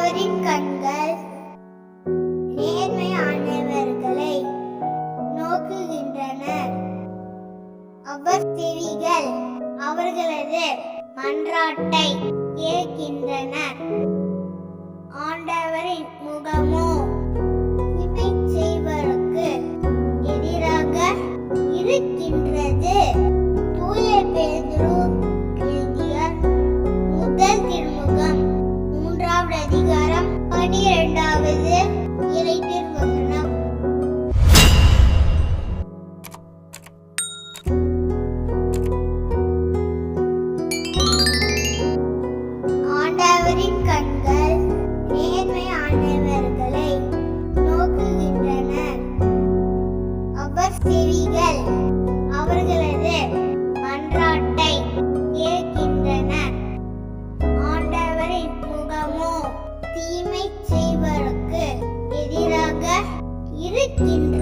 ஆண்டவரின் கண்கள் நேர்மையானவர்களை நோக்குகின்றன. அவர் செவிகள் அவர்களது மன்றாட்டை கேட்கின்றன. ஆண்டவரின் முகமோ தீமை செய்வருக்கு எதிராக இருக்கின்றது. தூய பேதுரு எழுதிய முதல் திருமுகம் 3வது அதிகாரம் 12வது இறைத்திருவசனம். ஆண்டவரின் கண்கள் நேர்மையானவர்களை நோக்குகின்றன. அவர் செவிகள் அவர்களது மன்றாட்டை கேட்கின்றன. ஆண்டவரின் முகமோ தீமை செய்வருக்கு எதிராக இருக்கின்றது.